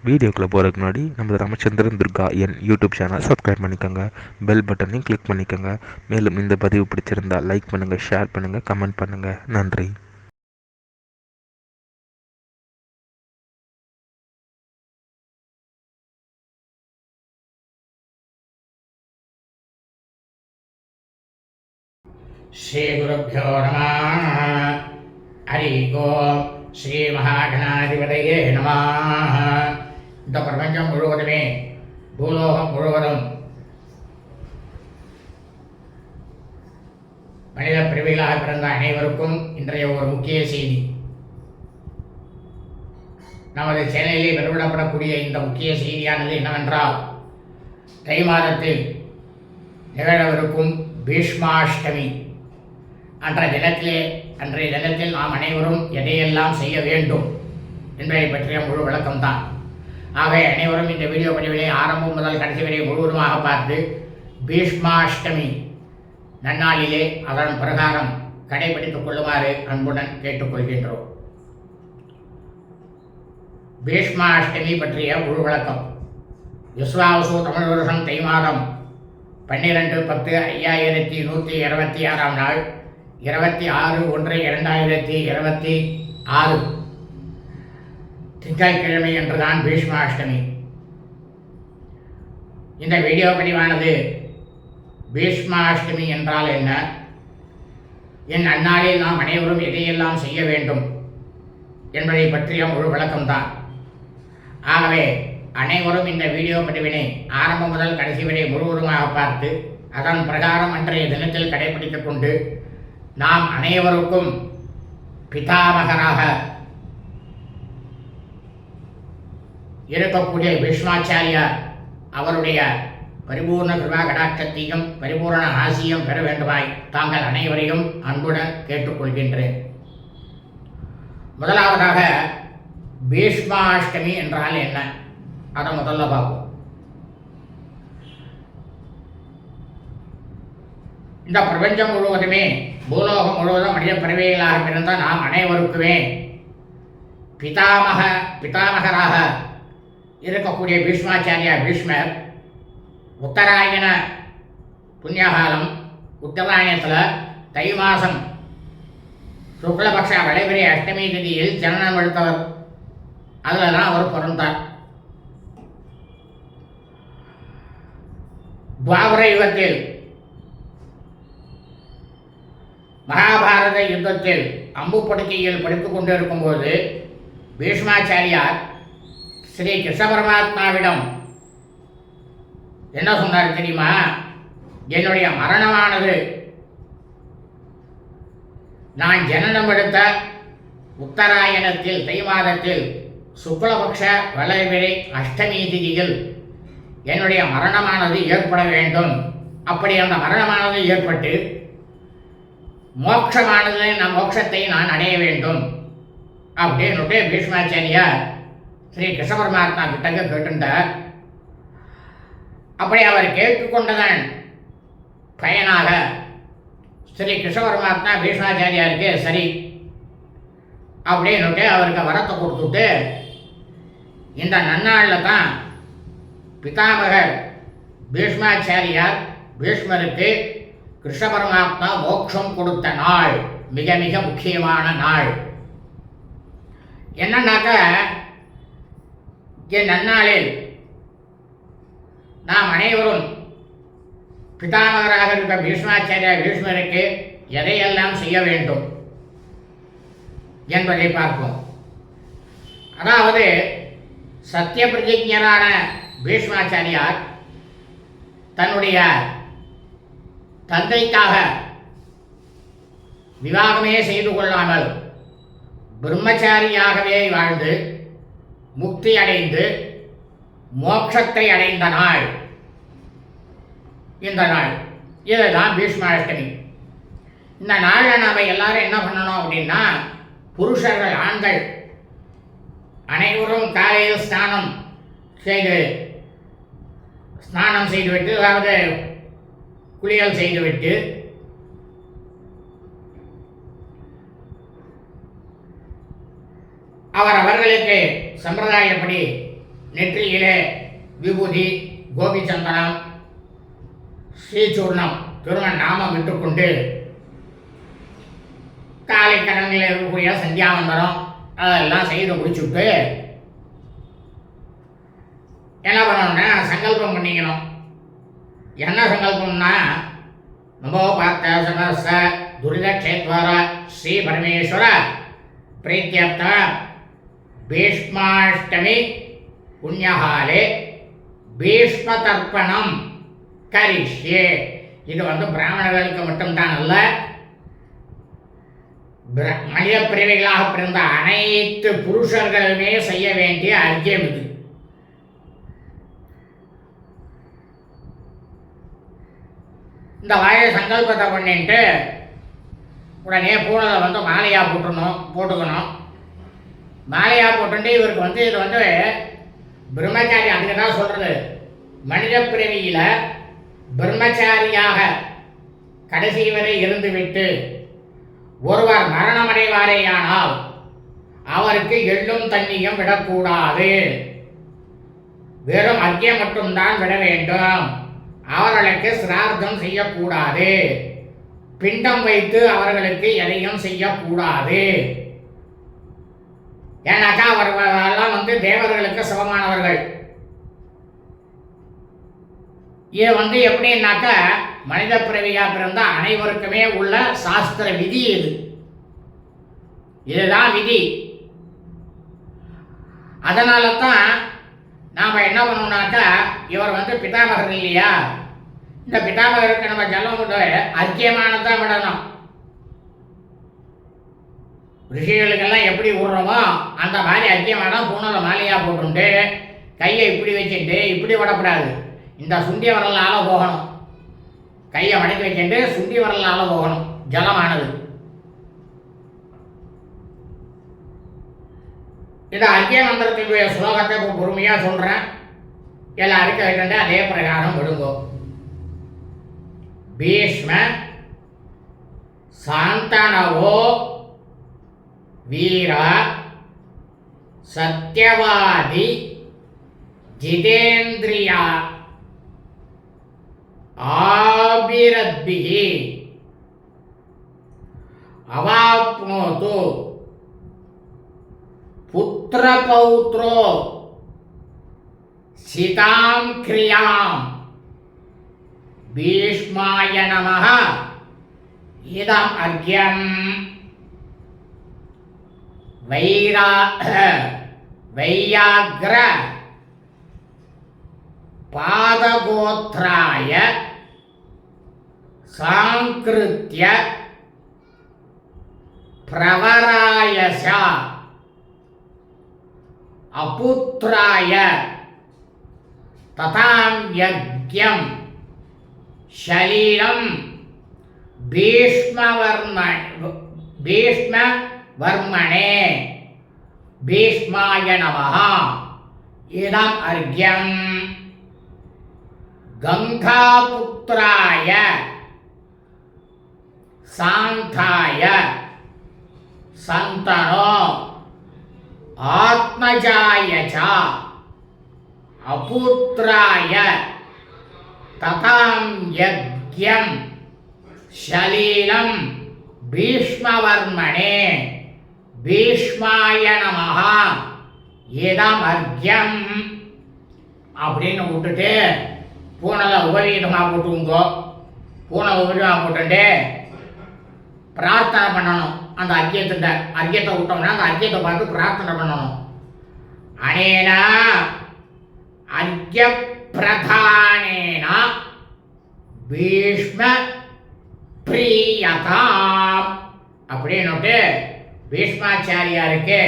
வீடியோக்குள்ளே போகிறதுக்கு முன்னாடி நம்ம ராமச்சந்திரன் துர்கா என் யூடியூப் சேனல் சப்ஸ்கிரைப் பண்ணிக்கோங்க, பெல் பட்டனையும் கிளிக் பண்ணிக்கோங்க. மேலும் இந்த பதிவு பிடிச்சிருந்தால் லைக் பண்ணுங்கள், ஷேர் பண்ணுங்கள், கமெண்ட் பண்ணுங்கள். நன்றி. श्री गुरुभ्यो नमः. हरि ओम. श्री महागणाधिपतये नमः. இந்த பிரபஞ்சம் முழுவதுமே பூலோகம் முழுவதும் மனித பிரிவுகளாக பிறந்த அனைவருக்கும் இன்றைய ஒரு முக்கிய செய்தி. நமது சேனலிலே வெளியிடப்படக்கூடிய இந்த முக்கிய செய்தியானது என்னவென்றால், தை மாதத்தில் நிகழவிருக்கும் பீஷ்மாஷ்டமி அன்றைய தினத்தில் நாம் அனைவரும் எதையெல்லாம் செய்ய வேண்டும் என்பதை பற்றிய முழு விளக்கம்தான். ஆகவே அனைவரும் இந்த வீடியோ பதிவினை ஆரம்பம் முதல் கடைசி வரை முழுவதுமாக பார்த்து பீஷ்மாஷ்டமி நன்னாளிலே அதன் பிரகாரம் கடைபிடித்துக் கொள்ளுமாறு அன்புடன் கேட்டுக்கொள்கின்றோம். பீஷ்மாஷ்டமி பற்றிய முழு விளக்கம். விஸ்வாவசு தமிழ் வருஷம் தை மாதம் 12/10/5126 நாள் 26/1/2026 திங்கட்கிழமை என்றுதான் பீஷ்மாஷ்டமி. இந்த வீடியோ பதிவானது பீஷ்மாஷ்டமி என்றால் என்ன, என் அந்நாளில் நாம் அனைவரும் எதையெல்லாம் செய்ய வேண்டும் என்பதை பற்றிய முழு விளக்கம்தான். ஆகவே அனைவரும் இந்த வீடியோ பதிவினை ஆரம்பம் முதல் கடைசி வரை முழுவதுமாக பார்த்து அதன் பிரகாரம் அன்றைய தினத்தில் கடைபிடித்துக் கொண்டு நாம் அனைவருக்கும் பிதாமகராக இருக்கக்கூடிய பீஷ்மாச்சாரியார் அவருடைய பரிபூர்ண கிருபா கடாட்சத்தையும் பரிபூர்ண ஆசியும் பெற வேண்டுமாய் தாங்கள் அனைவரையும் அன்புடன் கேட்டுக்கொள்கின்றேன். முதலாவதாக பீஷ்மாஷ்டமி என்றால் என்ன, அதை முதல்ல பார்ப்போம். இந்த பிரபஞ்சம் முழுவதுமே பூலோகம் முழுவதும் மனித பிறவிகளாக பிறந்த நாம் அனைவருக்குமே பிதாமகராக இருக்கக்கூடிய பீஷ்மாச்சாரியா பீஷ்மர் உத்தராயண புண்ணியகாலம் உத்தராயணத்தில் தை மாதம் சுக்லபக்ஷ வளைபிறை அஷ்டமி திதியில் ஜனனம் எடுத்தவர். அதில் தான் அவர் பிறந்தார். துவாபர யுகத்தில் மகாபாரத யுத்தத்தில் அம்பு படுக்கையில் படித்துக் கொண்டிருக்கும் போது பீஷ்மாச்சாரியார் ஸ்ரீ கிருஷ்ண பரமாத்மாவிடம் என்ன சொன்னார் தெரியுமா? என்னுடைய மரணமானது நான் ஜனனம் எடுத்த உத்தராயணத்தில் தை மாதத்தில் சுக்லபக்ஷ வளர்பிறை அஷ்டமி திதியில் என்னுடைய மரணமானது ஏற்பட வேண்டும். அப்படி அந்த மரணமானது ஏற்பட்டு மோட்சத்தை நான் அடைய வேண்டும் அப்படின்னு பீஷ்மாச்சாரியார் ஸ்ரீ கிருஷ்ண பரமாத்மா கிட்டங்க கேட்டுட்டார். அப்படி அவர் கேட்டுக்கொண்டதன் பயனாக ஸ்ரீ கிருஷ்ண பரமாத்மா பீஷ்மாச்சாரியாருக்கு சரி அப்படின்னு அவருக்கு வரத்தை கொடுத்துட்டு இந்த நன்னாளில் தான் பிதாமகர் பீஷ்மாச்சாரியார் பீஷ்மருக்கு கிருஷ்ண பரமாத்மா மோட்சம் கொடுத்த நாள், மிக மிக முக்கியமான நாள். என்னன்னாக்க, என் நன்னாளில் நாம் அனைவரும் பிதாமகராக இருக்க பீஷ்மாச்சாரியா பீஷ்மருக்கு எதையெல்லாம் செய்ய வேண்டும் என்பதை பார்ப்போம். அதாவது சத்திய பிரதிஜரான பீஷ்மாச்சாரியார் தன்னுடைய தந்தைக்காக விவாகமே செய்து கொள்ளாமல் பிரம்மச்சாரியாகவே வாழ்ந்து முக்தி அடைந்து மோட்சத்தை அடைந்த நாள் இந்த நாள். இதுதான் பீஷ்மாஷ்டமி. இந்த நாளில் நாம் எல்லாரும் என்ன பண்ணணும் அப்படின்னா, புருஷர்கள் ஆண்கள் அனைவரும் காலையில் ஸ்நானம் செய்துவிட்டு அதாவது குளியல் செய்துவிட்டு அவர்களுக்கு சம்பிரதாயப்படி நெற்றியிலே விபூதி, கோபிச்சந்தனம், ஸ்ரீசூர்ணம், திருமண நாமம் விட்டுக்கொண்டு காலை கடனில் இருக்கக்கூடிய சந்தியாவந்தனம் அதெல்லாம் செய்து முடிச்சுட்டு என்ன பண்ணணும்னா சங்கல்பம் பண்ணிக்கணும். என்ன சங்கல்பம்னா நமோ பார்த்த சமஸ்த துரித க்ஷேத்வார ஸ்ரீ பரமேஸ்வர பிரீத்தியர்த்த பீஷ்மாஷ்டமி புண்ணியகாலே பீஷ்ம தர்ப்பணம் கரிஷ்யே. இது பிராமணர்களுக்கு மட்டும்தான் அல்ல, மனித பிரிவுகளாக பிறந்த அனைத்து புருஷர்களுமே செய்ய வேண்டிய அர்க்கியம் இது. இந்த வாயை சங்கல்பத்தை பண்ணிட்டு உடனே பூனலை மாலையா போட்டுக்கணும். மாலையா போட்டு இவருக்கு இது பிரம்மச்சாரி. அதுக்கு தான் சொல்றது, மனித பிறவியில பிரம்மச்சாரியாக கடைசி வரை இருந்துவிட்டு ஒருவர் மரணமடைவாரேயானால் அவருக்கு எள்ளும் தண்ணியும் விடக்கூடாது, வெறும் அர்க்கியம் மட்டும்தான் விட வேண்டும். அவர்களுக்கு சிரார்த்தம் செய்யக்கூடாது, பிண்டம் வைத்து அவர்களுக்கு எதையும் செய்யக்கூடாது. ஏன்னாக்கா அவர்களெல்லாம் தேவர்களுக்கு சமமானவர்கள். இது எப்படின்னாக்கா மனித பிறவியா பிறந்த அனைவருக்குமே உள்ள சாஸ்திர விதி இது. இதுதான் விதி. அதனால தான் நாம் என்ன பண்ணோம்னாக்கா இவர் பிதாமகர் இல்லையா, இந்த பிதாமகருக்கு நம்ம ஜலம் அர்க்கியமானதான் விடணும். ரிஷிகளுக்கெல்லாம் எப்படி விடுறோமோ அந்த மாதிரி அர்க்கியமான பூனலை மாலையாக போட்டுண்டு கையை இப்படி வச்சுட்டு இப்படி விடக்கூடாது, இந்த சுண்டி வரலால போகணும். கையை மடக்கி வச்சுட்டு சுண்டி வரலால போகணும் ஜலமானது. இந்த அர்க்கிய மந்திரத்தினுடைய ஸ்லோகத்தை இப்போ பொறுமையாக சொல்கிறேன், எல்லாருக்கும் கேட்டு அதே பிரகாரம் விடுங்கோ. பீஷ்ம சாந்தனவோ வீரா சத்யவாதி ஜிதேந்திரியா ஆபிரத்பிஹி அவாப்னோது புத்திரபௌத்ரோ சிதாம் கிரியாம் பீஷ்மாய நமஹ இதம் அர்க்யம் வையாக்ர பாதகோத்ராய சாங்கிருத்ய பிரவராயச அபுத்ராய ததாம் யக்ஞம் ஷலீலம் பீஷ்மவர்மணே பீஷ்மாய நமஹ இதம் அர்க்யம் கங்காபுத்ராய சாந்தாய சந்தனோ ஆத்மஜாய ச அபுத்ராய ததாம் யக்ஞம் ஷலீலம் பீஷ்மவர்மணே பீஷ்மாய நமஹ இதம் அர்க்யம் அப்படின்னு விட்டுட்டு பூனலை உபவீதமாக போட்டுங்கோ. பூனலை உபவீதமாக போட்டுட்டு பிரார்த்தனை பண்ணணும். அந்த அர்க்கியத்தை விட்டோம்னா அந்த அர்க்கியத்தை பார்த்து பிரார்த்தனை பண்ணணும். அனேனா அர்க்கிய பிரதானேனா பீஷ்ம பிரியதாம் அப்படின்னுட்டு பீஷ்மாச்சாரியாருக்கு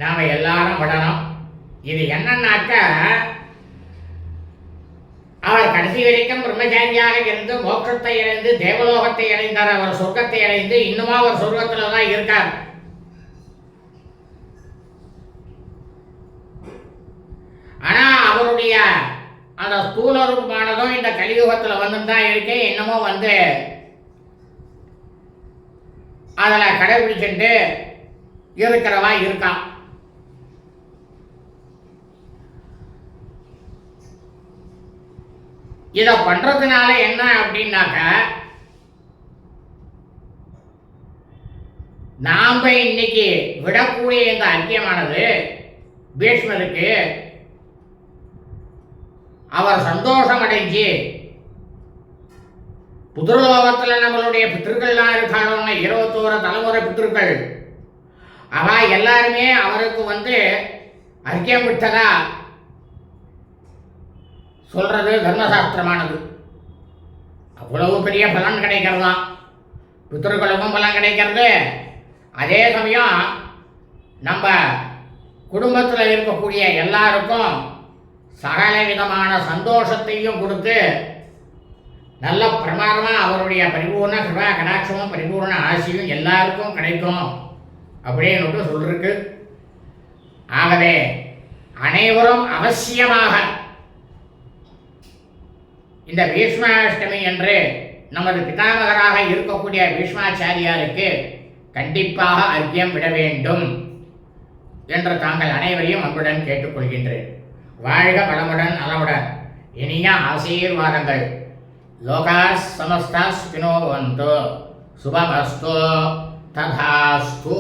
நாம் எல்லாரும் விடணும். இது என்னன்னாக்க அவர் கடைசி வரைக்கும் பிரம்மச்சாரியாக இருந்து மோட்சத்தை அடைந்து தேவலோகத்தை அடைந்தார். அவர் சொர்க்கத்தை அடைந்து இன்னுமா அவர் சொர்க்கத்தில் தான் இருக்கார். ஆனா அவருடைய அந்த ஸ்தூல ரூபமானதும் இந்த கலியுகத்தில் தான் இருக்கு. என்னமோ அதில் கடைபிடிச்சுட்டு இருக்கிறவா இருக்கான். இதை பண்றதுனால என்ன அப்படின்னாக்க, நாம இன்னைக்கு விடக்கூடிய இந்த அர்க்கியமானது பீஷ்மருக்கு அவர் சந்தோஷம் அடைஞ்சு, புதிர்லோகத்தில் நம்மளுடைய பித்திருக்கள்லாம் இருக்காங்க, 21 தலைமுறை பித்திருக்கள், அவ எல்லாருமே அவருக்கு அர்க்கியம் விட்டதா சொல்றது தர்மசாஸ்திரமானது. அவ்வளவு பெரிய பலன் கிடைக்கிறதாம், பித்திருக்களுக்கும் பலன் கிடைக்கிறது. அதே சமயம் நம்ம குடும்பத்தில் இருக்கக்கூடிய எல்லாருக்கும் சகல விதமான சந்தோஷத்தையும் கொடுத்து நல்ல பிரமாதமாக அவருடைய பரிபூர்ண கிருபா கடாட்சமும் பரிபூர்ண ஆசியும் எல்லாருக்கும் கிடைக்கும் அப்படின்னு சொல்லிருக்கு. ஆகவே அனைவரும் அவசியமாக இந்த பீஷ்மாஷ்டமி என்று நமது பிதாமகராக இருக்கக்கூடிய பீஷ்மாச்சாரியாருக்கு கண்டிப்பாக அர்க்கியம் விட வேண்டும் என்று தாங்கள் அனைவரையும் அன்புடன் கேட்டுக்கொள்கின்றேன். வாழ்க வளமுடன் நலமுடன். இனிய ஆசீர்வாதங்கள். லோகா சமஸ்தா சுகினோ பவந்து. சுபமஸ்து. ததாஸ்து.